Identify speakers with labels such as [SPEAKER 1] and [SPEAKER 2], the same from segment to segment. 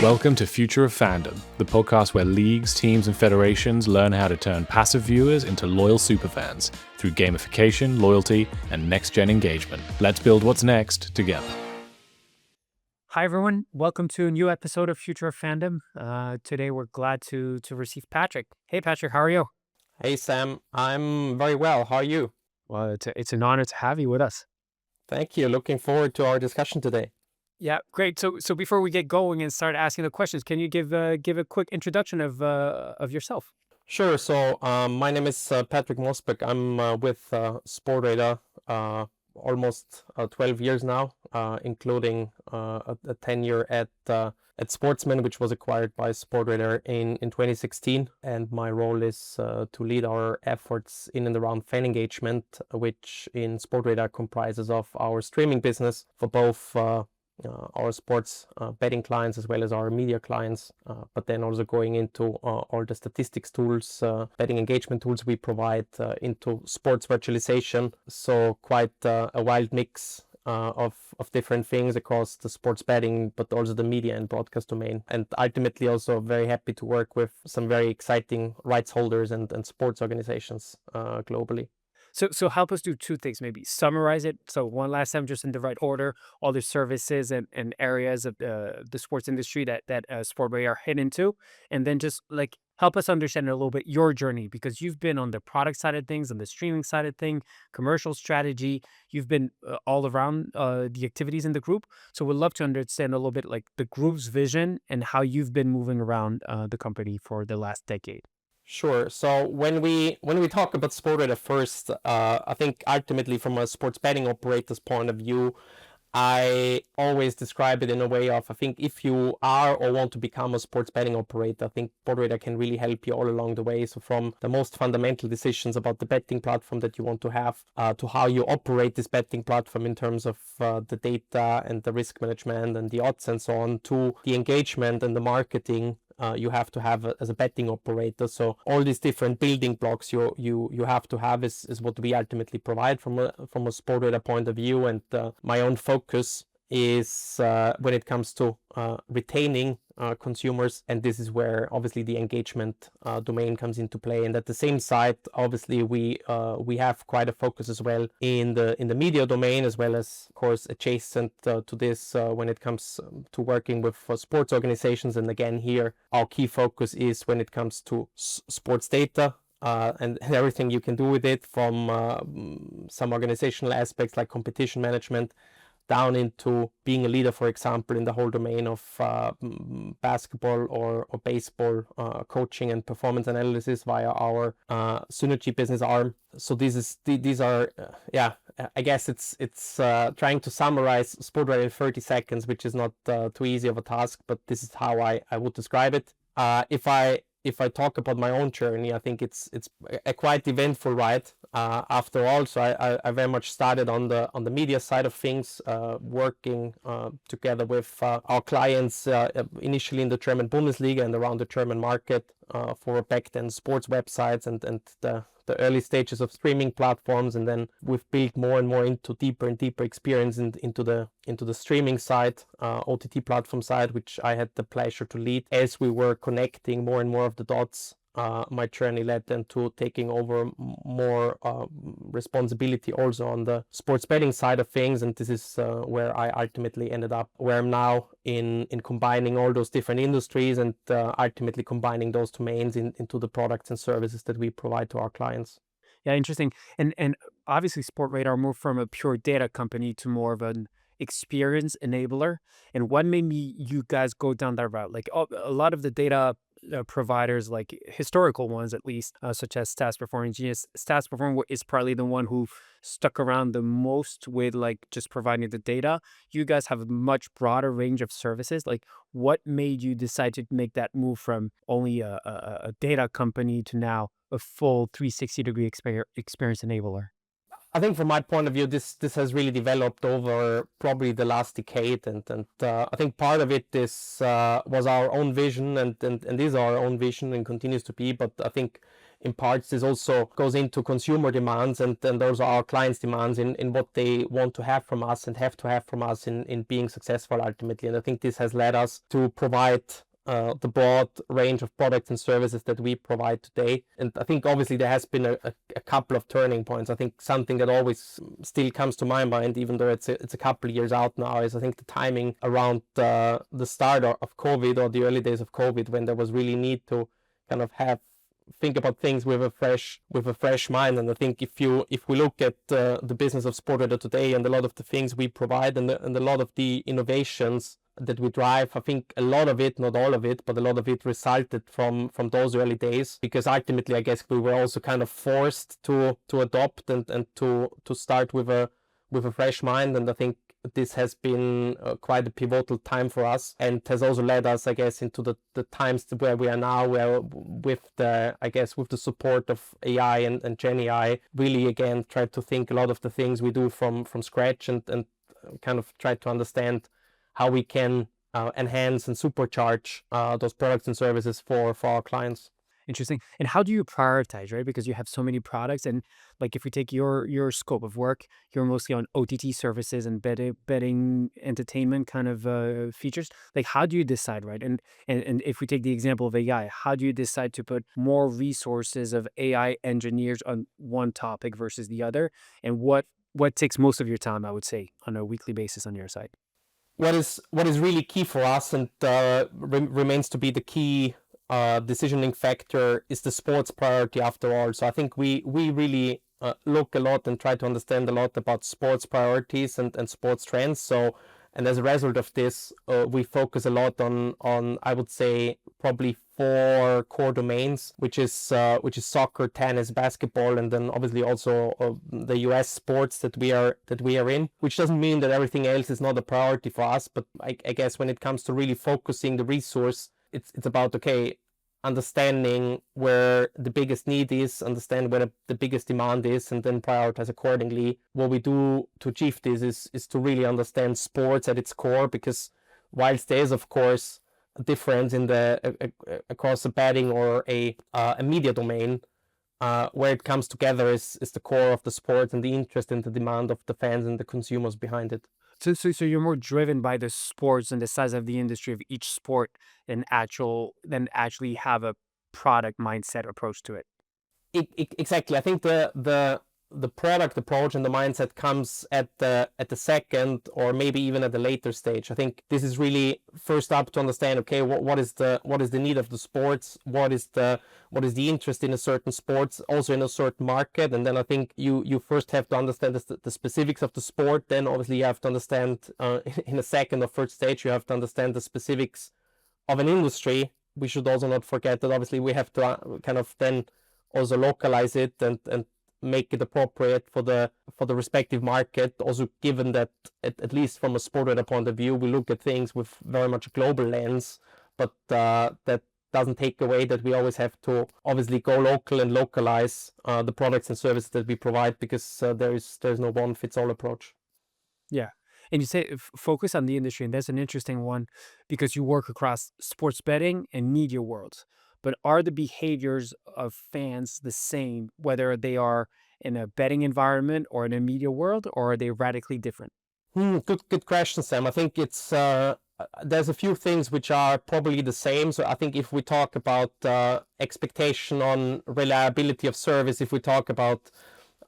[SPEAKER 1] Welcome to Future of Fandom, the podcast where leagues, teams, and federations learn how to turn passive viewers into loyal superfans through gamification, loyalty, and next-gen engagement. Let's build what's next together.
[SPEAKER 2] Hi, everyone. Welcome to a new episode of Future of Fandom. Today, we're glad to receive Patrick. Hey, Patrick, how are you?
[SPEAKER 3] Hey, Sam. I'm very well. How are you?
[SPEAKER 2] Well, it's an honor to have you with us.
[SPEAKER 3] Thank you. Looking forward to our discussion today.
[SPEAKER 2] Yeah, great. So before we get going and start asking the questions, can you give a quick introduction of yourself?
[SPEAKER 3] Sure. So my name is Patrick Mostboeck. I'm with Sportradar almost 12 years now, including a tenure at Sportsman, which was acquired by Sportradar in 2016. And my role is to lead our efforts in and around fan engagement, which in Sportradar comprises of our streaming business for both our sports betting clients as well as our media clients, but then also going into all the statistics tools, betting engagement tools we provide into sports virtualization. So quite a wild mix of different things across the sports betting, but also the media and broadcast domain. And ultimately also very happy to work with some very exciting rights holders and sports organizations globally.
[SPEAKER 2] So help us do two things, maybe summarize it. So one last time, just in the right order, all the services and areas of the sports industry that Sportradar hit into, and then just like help us understand a little bit your journey, because you've been on the product side of things, on the streaming side of things, commercial strategy. You've been all around the activities in the group. So we'd love to understand a little bit like the group's vision and how you've been moving around the company for the last decade.
[SPEAKER 3] Sure. So when we talk about Sportradar first, I think ultimately from a sports betting operator's point of view, I always describe it in a way of, I think if you are or want to become a sports betting operator, I think Sportradar can really help you all along the way. So from the most fundamental decisions about the betting platform that you want to have, to how you operate this betting platform in terms of the data and the risk management and the odds and so on, to the engagement and the marketing you have to have as a betting operator. So all these different building blocks you have to have is what we ultimately provide from a Sportradar point of view. And my own focus is when it comes to retaining consumers, and this is where obviously the engagement domain comes into play. And at the same side, obviously we have quite a focus as well in the media domain, as well as of course adjacent to this when it comes to working with sports organizations. And again, here our key focus is when it comes to sports data. And everything you can do with it, from some organizational aspects like competition management, down into being a leader, for example, in the whole domain of basketball or baseball coaching and performance analysis via our Synergy business arm. So these are I guess it's trying to summarize Sportradar in 30 seconds, which is not too easy of a task, but this is how I would describe it. If I talk about my own journey, I think it's a quite eventful ride. After all, so I very much started on the media side of things, working together with our clients initially in the German Bundesliga and around the German market for back then sports websites and the early stages of streaming platforms. And then we've built more and more into deeper and deeper experience into the streaming side, OTT platform side, which I had the pleasure to lead. As we were connecting more and more of the dots, my journey led then to taking over more responsibility also on the sports betting side of things. And this is where I ultimately ended up where I'm now in combining all those different industries and ultimately combining those domains into the products and services that we provide to our clients.
[SPEAKER 2] Yeah, interesting. And obviously Sportradar moved from a pure data company to more of an experience enabler. And what made you guys go down that route? Like a lot of the data providers, like historical ones at least, such as Stats Perform. Genius Stats Perform is probably the one who stuck around the most with like just providing the data. You guys have a much broader range of services. Like what made you decide to make that move from only a data company to now a full 360-degree experience enabler?
[SPEAKER 3] I think from my point of view, this has really developed over probably the last decade, and I think part of it is was our own vision and is our own vision and continues to be. But I think in parts this also goes into consumer demands, and then those are our clients' demands in what they want to have from us and have to have from us in being successful ultimately. And I think this has led us to provide the broad range of products and services that we provide today. And I think obviously there has been a couple of turning points. I think something that always still comes to my mind, even though it's a couple of years out now, is I think the timing around the start of COVID, or the early days of COVID, when there was really need to kind of think about things with a fresh mind. And I think if we look at the business of Sportradar today and a lot of the things we provide and a lot of the innovations that we drive, I think a lot of it, not all of it, but a lot of it resulted from those early days, because ultimately I guess we were also kind of forced to adopt and to start with a fresh mind. And I think this has been quite a pivotal time for us, and has also led us, I guess, into the times where we are now, where with the support of AI and Gen AI, really again try to think a lot of the things we do from scratch, and kind of try to understand how we can enhance and supercharge those products and services for our clients.
[SPEAKER 2] Interesting. And how do you prioritize, right? Because you have so many products, and like if we take your scope of work, you're mostly on OTT services and betting entertainment kind of features. Like, how do you decide, right? And if we take the example of AI, how do you decide to put more resources of AI engineers on one topic versus the other? And what takes most of your time, I would say, on a weekly basis on your side?
[SPEAKER 3] What is really key for us, and remains to be the key decisioning factor, is the sports priority after all. So I think we really look a lot and try to understand a lot about sports priorities and sports trends. So, and as a result of this, we focus a lot on I would say probably 4 core domains, which is soccer, tennis, basketball, and then obviously also the US sports that we are in. Which doesn't mean that everything else is not a priority for us, but I guess when it comes to really focusing the resource, it's about understanding where the biggest need is, understand where the biggest demand is, and then prioritize accordingly. What we do to achieve this is to really understand sports at its core, because whilst there is of course a difference in across a betting or a media domain, where it comes together is the core of the sport and the interest and the demand of the fans and the consumers behind it.
[SPEAKER 2] So you're more driven by the sports and the size of the industry of each sport than actually have a product mindset approach to it.
[SPEAKER 3] Exactly. I think the product approach and the mindset comes at the second, or maybe even at the later stage. I think this is really first up to understand, okay, what is the need of the sports, what is the interest in a certain sports, also in a certain market. And then I think you first have to understand the specifics of the sport. Then obviously you have to understand in a second or third stage, you have to understand the specifics of an industry. We should also not forget that obviously we have to kind of then also localize it and make it appropriate for the respective market. Also, given that at least from a Sportradar point of view, we look at things with very much a global lens, but that doesn't take away that we always have to obviously go local and localize the products and services that we provide, because there's no one fits all approach.
[SPEAKER 2] Yeah. And you say focus on the industry, and that's an interesting one because you work across sports betting and media worlds. But are the behaviors of fans the same, whether they are in a betting environment or in a media world, or are they radically different?
[SPEAKER 3] Good question, Sam. I think it's there's a few things which are probably the same. So I think if we talk about expectation on reliability of service, if we talk about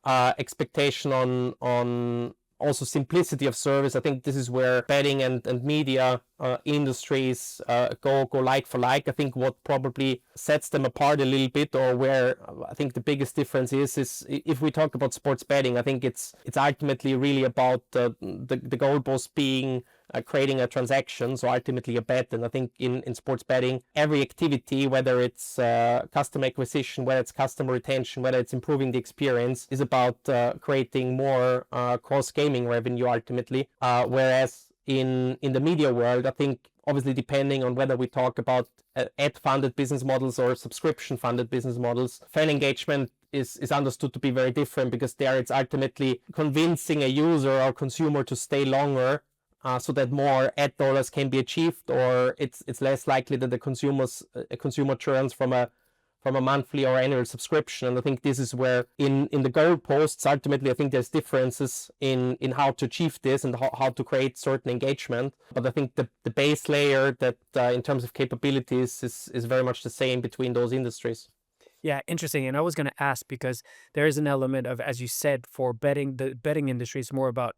[SPEAKER 3] expectation on also simplicity of service, I think this is where betting and media industries go like for like. I think what probably sets them apart a little bit, or where I think the biggest difference is if we talk about sports betting, I think it's ultimately really about the goalpost being creating a transaction, so ultimately a bet. And I think in sports betting, every activity, whether it's customer acquisition, whether it's customer retention, whether it's improving the experience, is about creating more cross gaming revenue ultimately. Whereas in the media world, I think obviously depending on whether we talk about ad-funded business models or subscription-funded business models, fan engagement is understood to be very different, because there it's ultimately convincing a user or consumer to stay longer, so that more ad dollars can be achieved, or it's less likely that a consumer churns from a from a monthly or annual subscription. And I think this is where in the goalposts, ultimately, I think there's differences in how to achieve this and how to create certain engagement. But I think the base layer that in terms of capabilities is very much the same between those industries.
[SPEAKER 2] Yeah, interesting. And I was going to ask because there is an element of, as you said, for betting, the betting industry is more about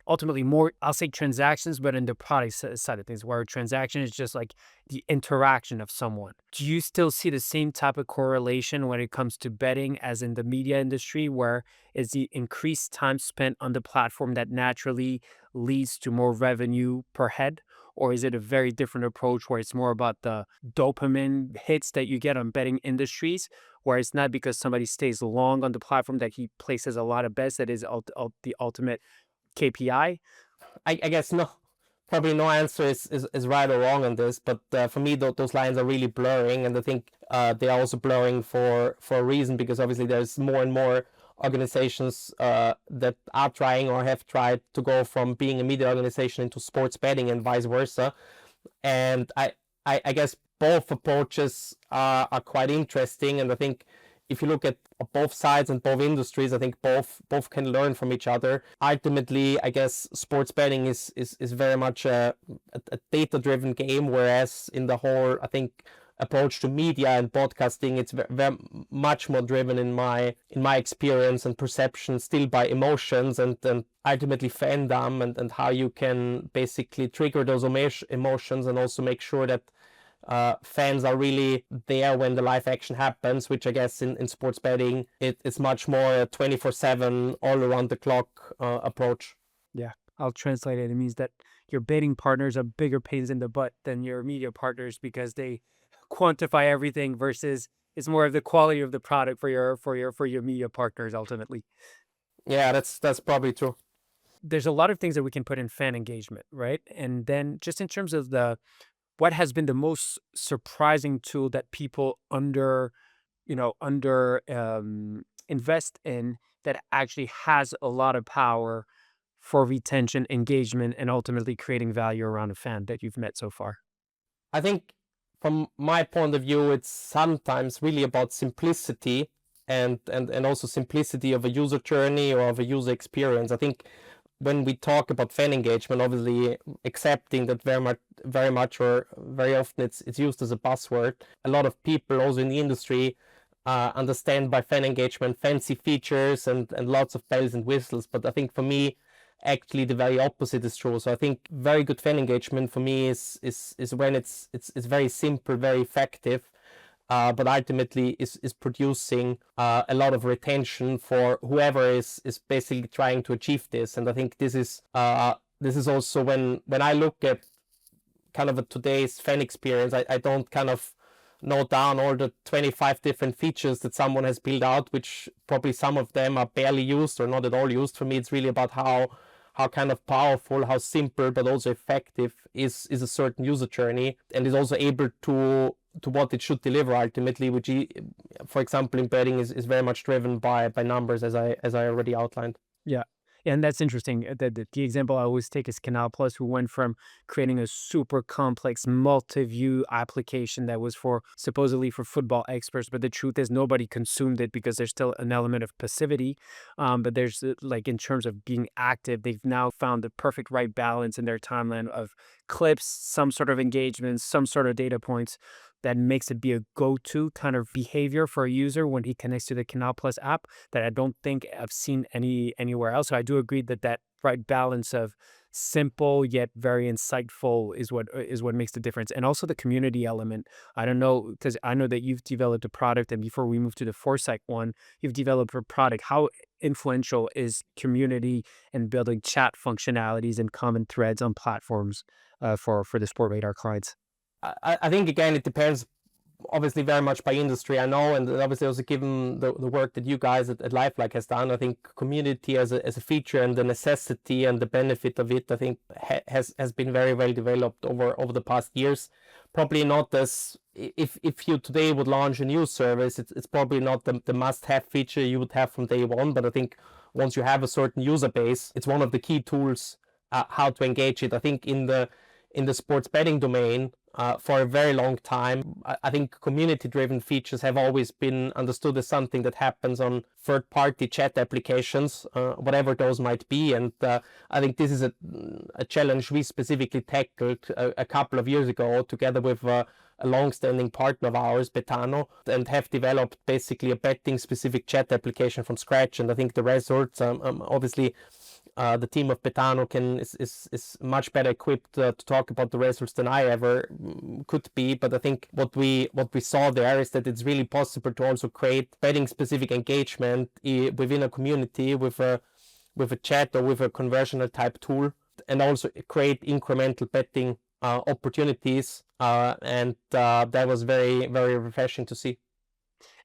[SPEAKER 2] ultimately more, I'll say transactions, but in the product side of things, where a transaction is just like the interaction of someone. Do you still see the same type of correlation when it comes to betting as in the media industry, where is the increased time spent on the platform that naturally leads to more revenue per head? Or is it a very different approach where it's more about the dopamine hits that you get on betting industries, where it's not because somebody stays long on the platform that he places a lot of bets that is the ultimate KPI?
[SPEAKER 3] I guess probably no answer is right or wrong on this, but for me those lines are really blurring, and I think they are also blurring for a reason, because obviously there's more and more organizations that are trying or have tried to go from being a media organization into sports betting and vice versa. And I guess both approaches are quite interesting, and I think if you look at both sides and both industries, I think both can learn from each other. Ultimately, I guess sports betting is very much a data-driven game, whereas in the whole, I think, approach to media and podcasting, it's very much more driven in my experience and perception still by emotions and ultimately fandom and how you can basically trigger those emotions and also make sure that fans are really there when the live action happens, which I guess in sports betting it's much more a 24/7 all around the clock approach.
[SPEAKER 2] Yeah, I'll translate it. It means that your betting partners are bigger pains in the butt than your media partners because they quantify everything versus it's more of the quality of the product for your media partners ultimately.
[SPEAKER 3] Yeah, that's probably true.
[SPEAKER 2] There's a lot of things that we can put in fan engagement, right? And then just in terms of what has been the most surprising tool that people invest in that actually has a lot of power for retention, engagement, and ultimately creating value around a fan that you've met so far?
[SPEAKER 3] I think from my point of view, it's sometimes really about simplicity and also simplicity of a user journey or of a user experience. I think when we talk about fan engagement, obviously accepting that very much or very often it's used as a buzzword. A lot of people also in the industry understand by fan engagement fancy features and lots of bells and whistles. But I think for me, actually the very opposite is true. So I think very good fan engagement for me is when it's very simple, very effective, but ultimately is producing a lot of retention for whoever is basically trying to achieve this. And I think this is also when I look at kind of today's fan experience, I don't kind of note down all the 25 different features that someone has built out, which probably some of them are barely used or not at all used. For me, it's really about how kind of powerful, how simple, but also effective is a certain user journey, and is also able to what it should deliver ultimately, which, for example, in betting is very much driven by numbers, as I already outlined.
[SPEAKER 2] Yeah. And that's interesting. The example I always take is Canal Plus, who went from creating a super complex multi-view application that was supposedly for football experts, but the truth is nobody consumed it because there's still an element of passivity. But there's like in terms of being active, they've now found the perfect right balance in their timeline of clips, some sort of engagement, some sort of data points that makes it be a go-to kind of behavior for a user when he connects to the Canal Plus app that I don't think I've seen anywhere else. So I do agree that right balance of simple yet very insightful is what makes the difference. And also the community element. I don't know, because I know that you've developed a product, and before we move to the Foresight one, you've developed a product. How influential is community and building chat functionalities and common threads on platforms for the Sportradar clients?
[SPEAKER 3] I think, again, it depends obviously very much by industry, I know, and obviously also given the work that you guys at Lifelike has done, I think community as a feature and the necessity and the benefit of it, I think has been very well developed over the past years. Probably not as, if you today would launch a new service, it's probably not the must-have feature you would have from day one, but I think once you have a certain user base, it's one of the key tools how to engage it. I think in the sports betting domain, for a very long time. I think community-driven features have always been understood as something that happens on third-party chat applications, whatever those might be. And I think this is a challenge we specifically tackled a couple of years ago together with a long-standing partner of ours, Betano, and have developed basically a betting-specific chat application from scratch. And I think the results, obviously, the team of Betano is much better equipped to talk about the results than I ever could be. But I think what we saw there is that it's really possible to also create betting-specific engagement within a community with a chat or with a conversational type tool, and also create incremental betting opportunities, and that was very, very refreshing to see.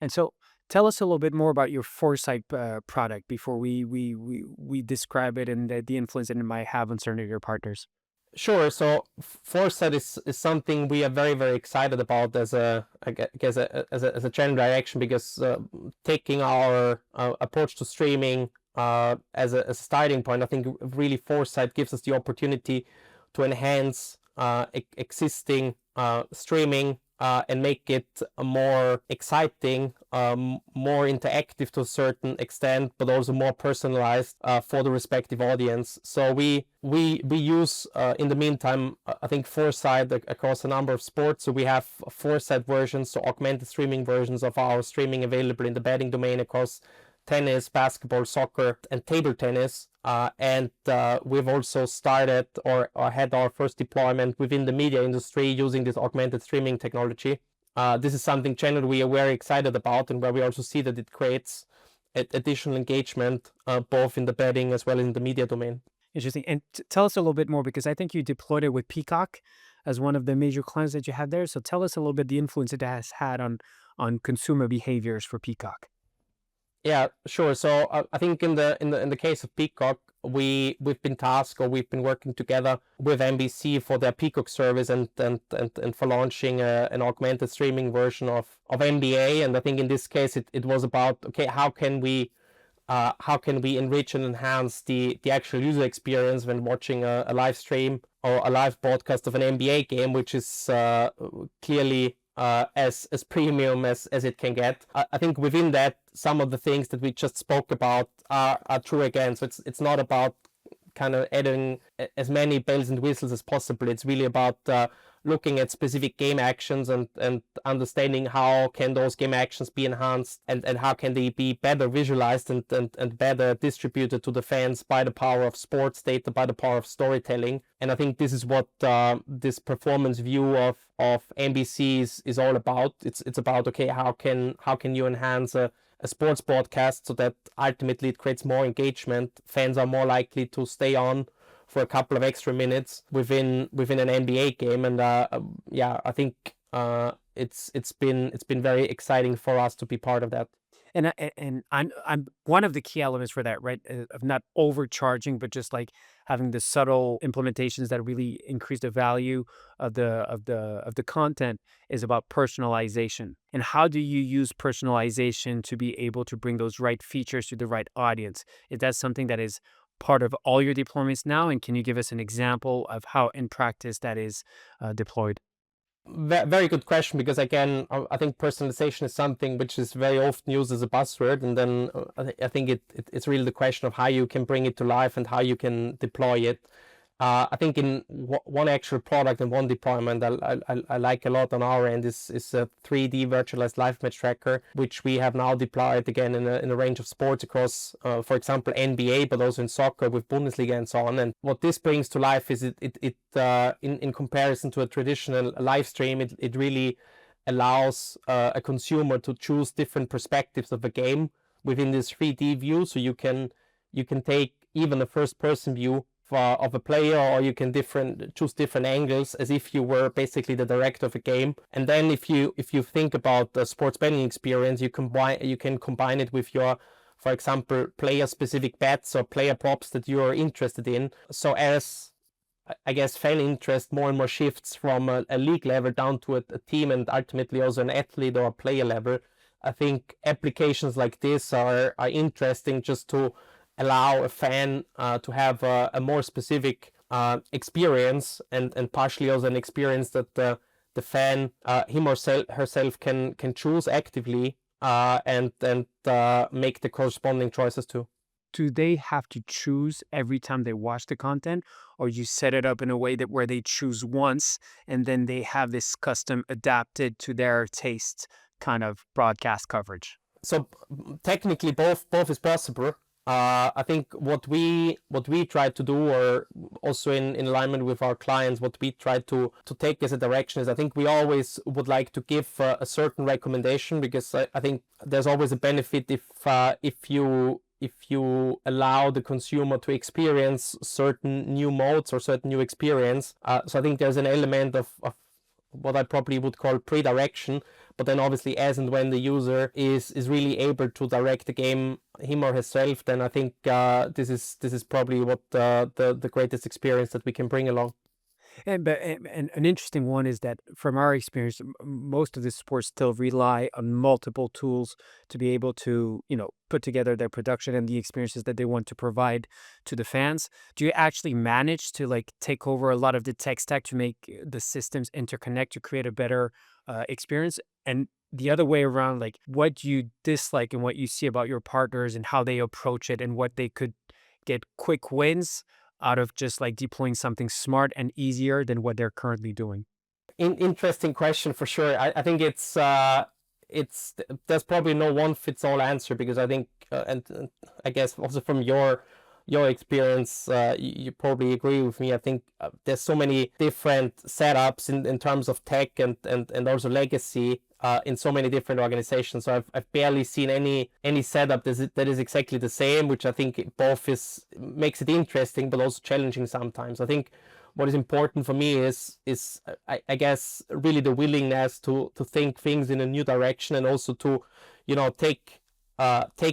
[SPEAKER 2] And so tell us a little bit more about your Foresight product before we describe it and the influence it might have on certain of your partners.
[SPEAKER 3] Sure. So Foresight is something we are very, very excited about as a general direction, because taking our approach to streaming as a starting point, I think really Foresight gives us the opportunity to enhance existing streaming and make it more exciting, more interactive to a certain extent, but also more personalized for the respective audience. So we use in the meantime, I think Foresight across a number of sports. So we have Foresight versions, so augmented streaming versions of our streaming available in the betting domain across tennis, basketball, soccer, and table tennis. And we've also started or had our first deployment within the media industry using this augmented streaming technology. This is something generally we are very excited about, and where we also see that it creates additional engagement both in the betting as well as in the media domain.
[SPEAKER 2] Interesting. And tell us a little bit more, because I think you deployed it with Peacock as one of the major clients that you had there. So tell us a little bit the influence it has had on consumer behaviors for Peacock.
[SPEAKER 3] Yeah, sure. So I think in the case of Peacock, we've been tasked, or we've been working together with NBC for their Peacock service and for launching an augmented streaming version of NBA. And I think in this case it was about, okay, how can we enrich and enhance the actual user experience when watching a live stream or a live broadcast of an NBA game, which is clearly as premium as it can get. I think within that, some of the things that we just spoke about are true again. So it's not about kind of adding as many bells and whistles as possible. It's really about looking at specific game actions and understanding how can those game actions be enhanced, and how can they be better visualized and better distributed to the fans by the power of sports data, by the power of storytelling. And I think this is what this performance view of NBC is all about. It's about, okay, how can you enhance a sports broadcast so that ultimately it creates more engagement. Fans are more likely to stay on for a couple of extra minutes within an NBA game. And I think it's been very exciting for us to be part of that.
[SPEAKER 2] And I'm one of the key elements for that, right? Of not overcharging, but just like having the subtle implementations that really increase the value of the content is about personalization. And how do you use personalization to be able to bring those right features to the right audience? Is that something that is part of all your deployments now? And can you give us an example of how in practice that is deployed?
[SPEAKER 3] Very good question, because again, I think personalization is something which is very often used as a buzzword, and then I think it's really the question of how you can bring it to life and how you can deploy it. I think in one actual product and one deployment I like a lot on our end is a 3D virtualized live match tracker, which we have now deployed again in a range of sports across, for example, NBA, but also in soccer with Bundesliga and so on. And what this brings to life is it in comparison to a traditional live stream, it really allows a consumer to choose different perspectives of a game within this 3D view. So you can take even a first person view of a player, or you can choose different angles as if you were basically the director of a game. And then if you think about the sports betting experience, you can combine it with your, for example, player specific bets or player props that you are interested in. So as I guess fan interest more and more shifts from a league level down to a team, and ultimately also an athlete or a player level, I think applications like this are interesting, just to allow a fan to have a more specific experience, and partially also an experience that the fan, him or herself can choose actively, and make the corresponding choices too.
[SPEAKER 2] Do they have to choose every time they watch the content, or you set it up in a way that where they choose once and then they have this custom adapted to their taste kind of broadcast coverage?
[SPEAKER 3] So technically both is possible. I think what we try to do, or also in alignment with our clients, what we try to take as a direction is, I think we always would like to give a certain recommendation, because I think there's always a benefit if you allow the consumer to experience certain new modes or certain new experience. So I think there's an element of what I probably would call pre-direction, but then obviously as and when the user is really able to direct the game him or herself, then I think this is probably what the greatest experience that we can bring along.
[SPEAKER 2] And an interesting one is that from our experience, most of the sports still rely on multiple tools to be able to, put together their production and the experiences that they want to provide to the fans. Do you actually manage to take over a lot of the tech stack to make the systems interconnect to create a better experience? And the other way around, what you dislike and what you see about your partners and how they approach it and what they could get quick wins out of just deploying something smart and easier than what they're currently doing?
[SPEAKER 3] Interesting question for sure. I think it's there's probably no one fits all answer, because I think and I guess also from your experience, you probably agree with me. I think there's so many different setups in terms of tech and also legacy in so many different organizations. So I've barely seen any setup that is exactly the same, which I think both makes it interesting but also challenging sometimes. I think what is important for me is I guess really the willingness to think things in a new direction, and also to take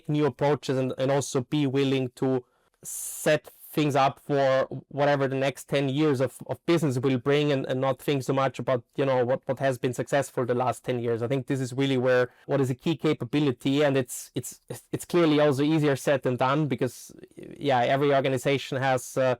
[SPEAKER 3] new approaches, and also be willing to set things up for whatever the next 10 years of business will bring, and not think so much about what has been successful the last 10 years. I think this is really what is a key capability, and it's clearly also easier said than done, because every organization has a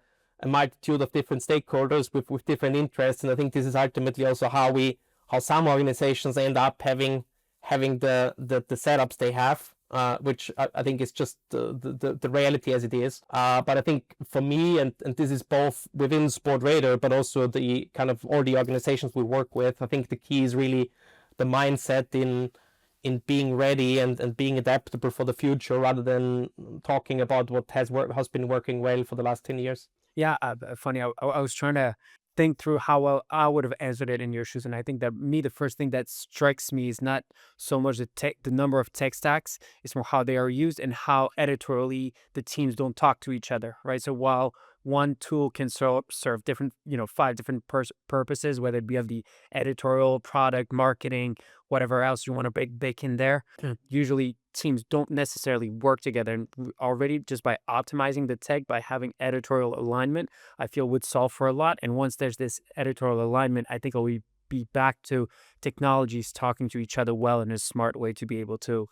[SPEAKER 3] multitude of different stakeholders with different interests, and I think this is ultimately also how some organizations end up having the setups they have, which I think is just the reality as it is. But I think for me, and this is both within Sportradar, but also the kind of all the organizations we work with, I think the key is really the mindset in being ready and being adaptable for the future, rather than talking about what has been working well for the last 10 years.
[SPEAKER 2] Yeah, funny. I was trying to think through how well I would have answered it in your shoes, and I think that the first thing that strikes me is not so much the number of tech stacks; it's more how they are used and how editorially the teams don't talk to each other, right? So while one tool can serve different, 5 different purposes, whether it be of the editorial, product, marketing, whatever else you want to bake in there. Usually teams don't necessarily work together, and already just by optimizing the tech, by having editorial alignment, I feel would solve for a lot. And once there's this editorial alignment, I think it'll be back to technologies talking to each other well in a smart way to be able to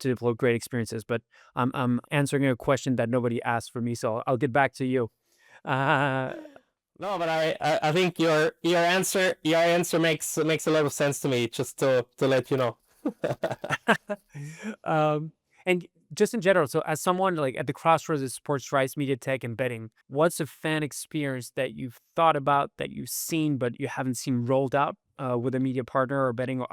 [SPEAKER 2] develop great experiences. But I'm answering a question that nobody asked for me, so I'll get back to you.
[SPEAKER 3] No, but I think your answer makes a lot of sense to me. Just to let you know.
[SPEAKER 2] And just in general, so as someone at the crossroads of sports rights, media tech, and betting, what's a fan experience that you've thought about, that you've seen, but you haven't seen rolled out with a media partner or betting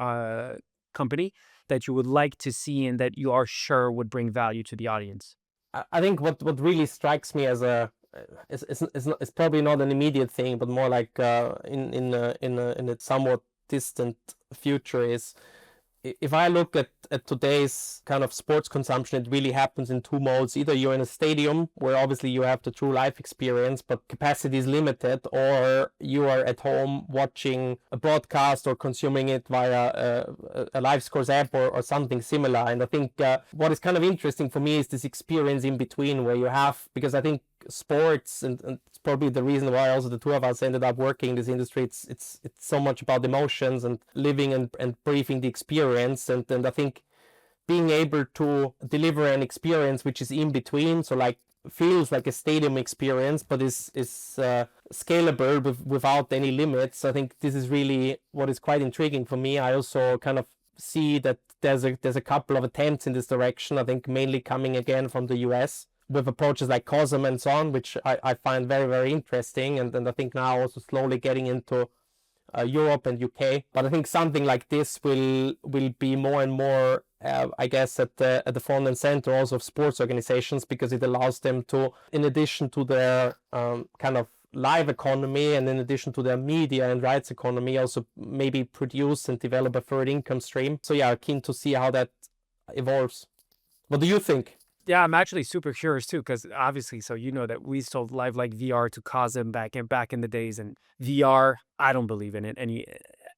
[SPEAKER 2] company, that you would like to see and that you are sure would bring value to the audience?
[SPEAKER 3] I think what really strikes me as it's probably not an immediate thing, but more like in a somewhat distant future, is if I look at today's kind of sports consumption, it really happens in 2 modes. Either you're in a stadium where obviously you have the true life experience, but capacity is limited, or you are at home watching a broadcast or consuming it via a live scores app or something similar. And I think what is kind of interesting for me is this experience in between, where you have, because I think sports, and it's probably the reason why also the 2 of us ended up working in this industry, it's so much about emotions and living and breathing the experience, and I think being able to deliver an experience which is in between, so feels like a stadium experience, but is scalable without any limits. I think this is really what is quite intriguing for me. I also kind of see that there's a couple of attempts in this direction. I think mainly coming again from the US with approaches like COSM and so on, which I find very, very interesting. And I think now also slowly getting into Europe and UK. But I think something like this will be more and more, I guess, at the front and center also of sports organizations, because it allows them to, in addition to their kind of live economy and in addition to their media and rights economy, also maybe produce and develop a third income stream. So yeah, keen to see how that evolves. What do you think?
[SPEAKER 2] Yeah, I'm actually super curious too, because obviously, so you know that we sold live like VR to COSM back in the days, and VR, I don't believe in it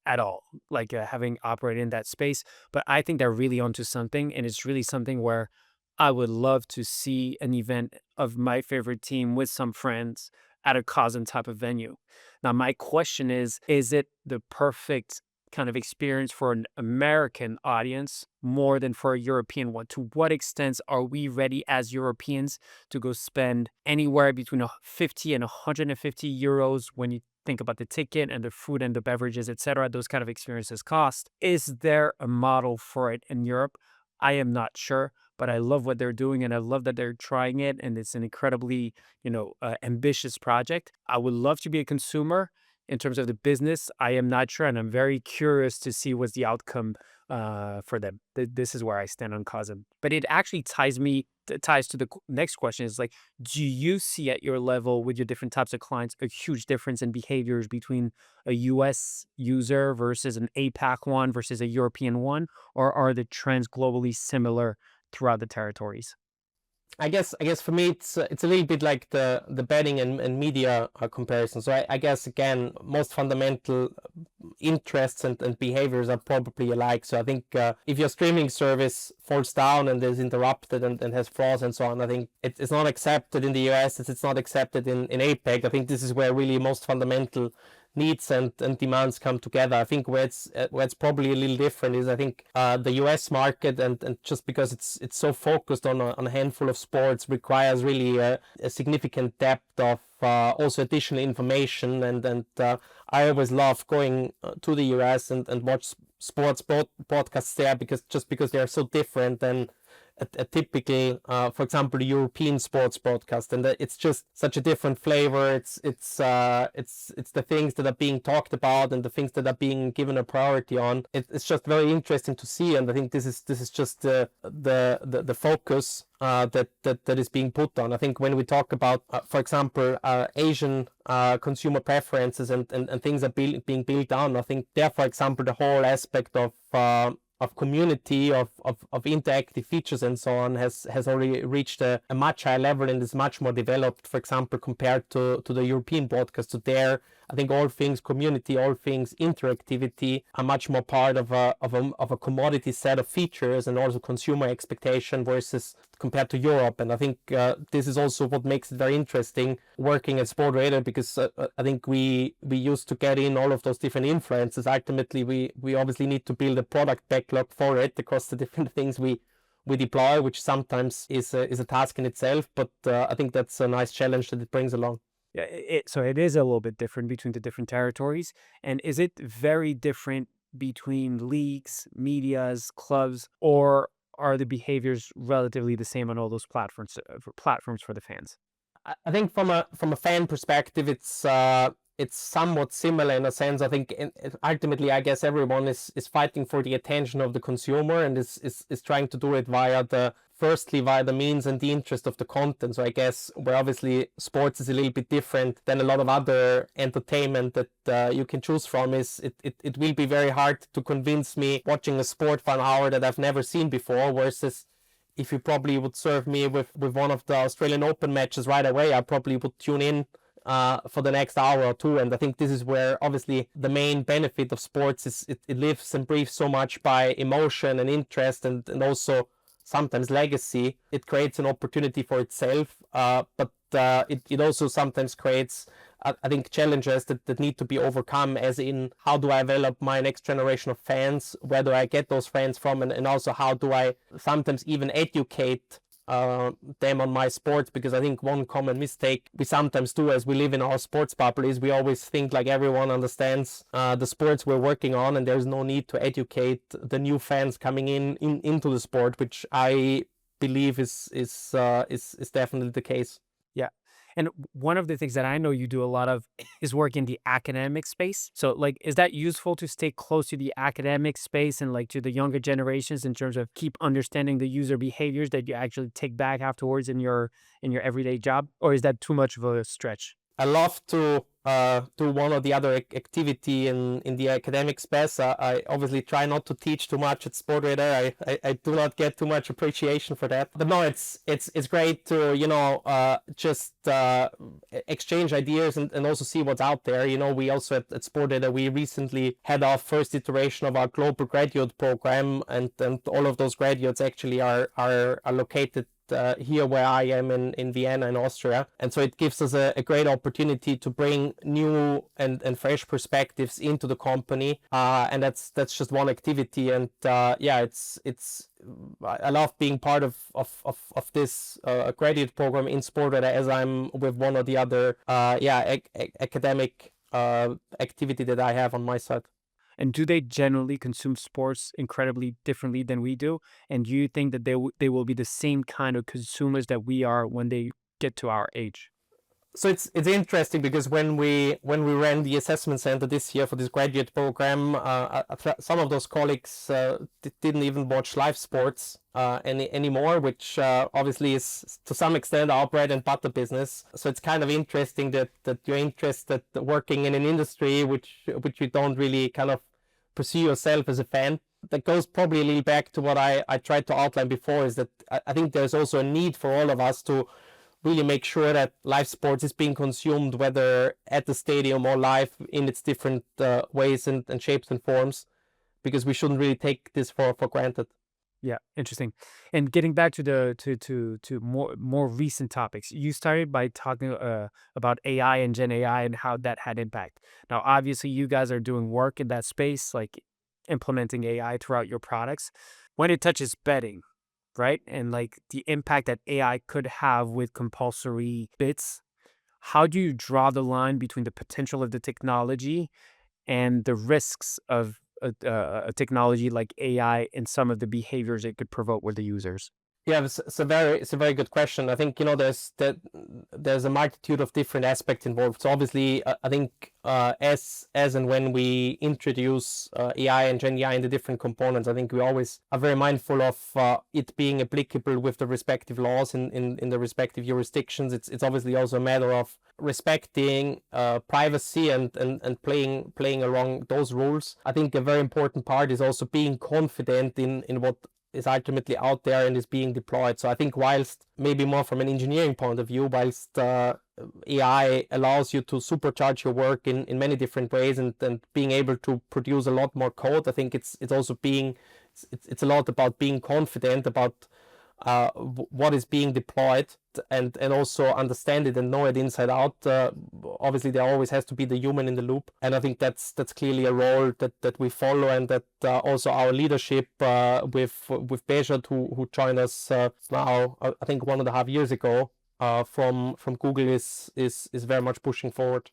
[SPEAKER 2] at all, like having operated in that space. But I think they're really onto something, and it's really something where I would love to see an event of my favorite team with some friends at a COSM type of venue. Now, my question is it the perfect kind of experience for an American audience more than for a European one? To what extent are we ready as Europeans to go spend anywhere between 50 and 150 euros when you think about the ticket and the food and the beverages, etc.? Those kind of experiences cost. Is there a model for it in Europe? I am not sure, but I love what they're doing, and I love that they're trying it, and it's an incredibly, ambitious project. I would love to be a consumer. In terms of the business, I am not sure, and I'm very curious to see what's the outcome for them. This is where I stand on COSM. But it actually ties to the next question, is like, do you see at your level with your different types of clients a huge difference in behaviors between a US user versus an APAC one versus a European one, or are the trends globally similar throughout the territories?
[SPEAKER 3] I guess for me it's a little bit like the betting and media comparison. So I guess again, most fundamental interests and behaviors are probably alike. So I think if your streaming service falls down and is interrupted and has flaws and so on, I think it's not accepted in the US, it's not accepted in APEC. I think this is where really most fundamental needs and demands come together. I think where it's probably a little different is, I think the US market, and just because it's so focused on a handful of sports, requires really a significant depth of also additional information, and I always love going to the US and watch sports broadcasts there, because they are so different than a typical, for example, the European sports broadcast, and it's just such a different flavor. It's the things that are being talked about and the things that are being given a priority on. It's just very interesting to see, and I think this is just the focus that is being put on. I think when we talk about, for example, Asian consumer preferences and things are being built on, I think there, for example, the whole aspect of community, of interactive features and so on has already reached a much higher level and is much more developed, for example, compared to the European broadcast. So there, I think all things community, all things interactivity are much more part of a commodity set of features and also consumer expectation versus compared to Europe. And I think this is also what makes it very interesting working at Sportradar, because I think we used to get in all of those different influences. Ultimately, we obviously need to build a product backlog for it across the different things we deploy, which sometimes is a task in itself. But I think that's a nice challenge that it brings along.
[SPEAKER 2] Yeah, so it is a little bit different between the different territories. And is it very different between leagues, medias, clubs, or are the behaviors relatively the same on all those platforms for the fans?
[SPEAKER 3] I think from a fan perspective, it's somewhat similar in a sense. I think ultimately, I guess everyone is fighting for the attention of the consumer and is trying to do it via the means and the interest of the content. So I guess where obviously sports is a little bit different than a lot of other entertainment that you can choose from, is it will be very hard to convince me watching a sport for an hour that I've never seen before, versus if you probably would serve me with one of the Australian Open matches right away, I probably would tune in for the next hour or two. And I think this is where obviously the main benefit of sports is it lives and breathes so much by emotion and interest and also sometimes legacy. It creates an opportunity for itself, but it also sometimes creates, I think, challenges that need to be overcome, as in, how do I develop my next generation of fans? Where do I get those fans from? And also, how do I sometimes even educate them on my sport, because I think one common mistake we sometimes do as we live in our sports bubble is we always think like everyone understands the sports we're working on, and there's no need to educate the new fans coming into the sport, which I believe is definitely the case.
[SPEAKER 2] Yeah. And one of the things that I know you do a lot of is work in the academic space. So like, is that useful to stay close to the academic space and like to the younger generations in terms of keep understanding the user behaviors that you actually take back afterwards in your everyday job? Or is that too much of a stretch?
[SPEAKER 3] I love to do one or the other activity in the academic space. I obviously try not to teach too much at Sportradar. I do not get too much appreciation for that. But no, it's great to just exchange ideas and also see what's out there. We also at Sportradar, we recently had our first iteration of our global graduate program, and all of those graduates actually are located here where I am in Vienna in Austria, and so it gives us a great opportunity to bring new and fresh perspectives into the company, and that's just one activity. And it's I love being part of this graduate program in Sportradar, as I'm with one or the other academic activity that I have on my side.
[SPEAKER 2] And do they generally consume sports incredibly differently than we do? And do you think that they will be the same kind of consumers that we are when they get to our age?
[SPEAKER 3] So it's interesting, because when we ran the assessment center this year for this graduate program, some of those colleagues didn't even watch live sports anymore, which obviously is to some extent our bread and butter business. So it's kind of interesting that you're interested working in an industry which you don't really kind of pursue yourself as a fan. That goes probably a little back to what I tried to outline before, is that I think there's also a need for all of us to really make sure that live sports is being consumed, whether at the stadium or live in its different ways and shapes and forms, because we shouldn't really take this for granted.
[SPEAKER 2] Yeah, interesting. And getting back to to more recent topics, you started by talking about AI and Gen AI and how that had impact. Now, obviously, you guys are doing work in that space, like implementing AI throughout your products. When it touches betting, right, and like the impact that AI could have with compulsory bits, how do you draw the line between the potential of the technology and the risks of a technology like AI and some of the behaviors it could provoke with the users?
[SPEAKER 3] Yeah, it's a very good question. I think there's a multitude of different aspects involved. So obviously, I think as and when we introduce AI and Gen AI in the different components, I think we always are very mindful of it being applicable with the respective laws in the respective jurisdictions. It's obviously also a matter of respecting privacy and playing along those rules. I think a very important part is also being confident in what is ultimately out there and is being deployed. So I think whilst maybe more from an engineering point of view, whilst AI allows you to supercharge your work in many different ways and being able to produce a lot more code, I think it's also it's a lot about being confident about what is being deployed and also understand it and know it inside out. Obviously, there always has to be the human in the loop, and I think that's clearly a role that we follow, and that also our leadership with Bejat, who joined us now I think 1.5 years ago from Google is very much pushing forward.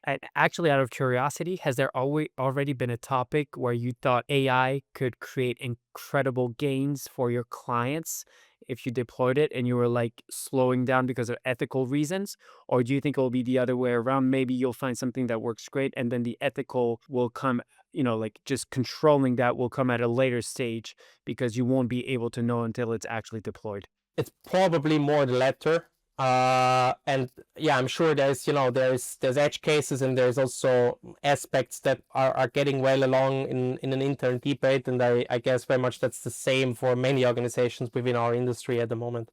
[SPEAKER 2] And actually, out of curiosity, has there already been a topic where you thought AI could create incredible gains for your clients if you deployed it and you were like slowing down because of ethical reasons? Or do you think it will be the other way around? Maybe you'll find something that works great and then the ethical will come, like just controlling that will come at a later stage because you won't be able to know until it's actually deployed.
[SPEAKER 3] It's probably more the latter. And yeah, I'm sure there's edge cases, and there's also aspects that are getting well along in an intern debate, and I guess very much that's the same for many organizations within our industry at the moment.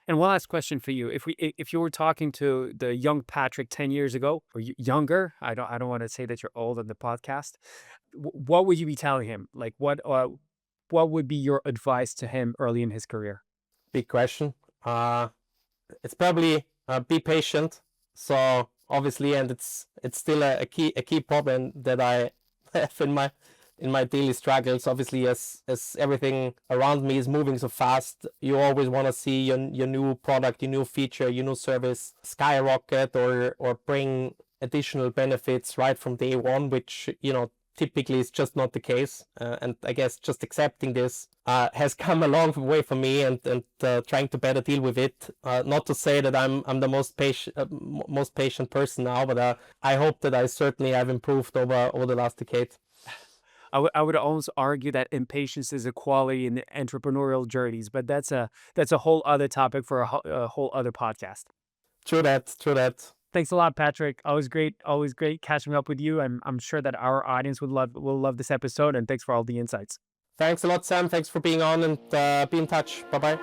[SPEAKER 2] And one last question for you: if you were talking to the young Patrick 10 years ago or younger, I don't want to say that you're old on the podcast. What would you be telling him? Like what would be your advice to him early in his career?
[SPEAKER 3] Big question. It's probably be patient. So obviously, and it's still a key problem that I have in in my daily struggles. Obviously, as everything around me is moving so fast, you always want to see your new product, your new feature, your new service skyrocket or bring additional benefits right from day one, which typically is just not the case. And I guess just accepting this has come a long way for me, and trying to better deal with it. Not to say that I'm the most patient person now, but I hope that I certainly have improved over the last decade.
[SPEAKER 2] I would almost argue that impatience is a quality in the entrepreneurial journeys, but that's a whole other topic for a whole other podcast.
[SPEAKER 3] True that.
[SPEAKER 2] Thanks a lot, Patrick. Always great catching up with you. I'm sure that our audience will love this episode, and thanks for all the insights.
[SPEAKER 3] Thanks a lot, Sam. Thanks for being on, and be in touch. Bye-bye.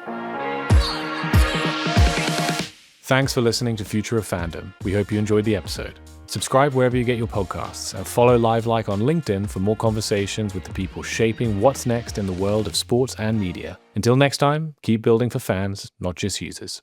[SPEAKER 1] Thanks for listening to Future of Fandom. We hope you enjoyed the episode. Subscribe wherever you get your podcasts, and follow LiveLike on LinkedIn for more conversations with the people shaping what's next in the world of sports and media. Until next time, keep building for fans, not just users.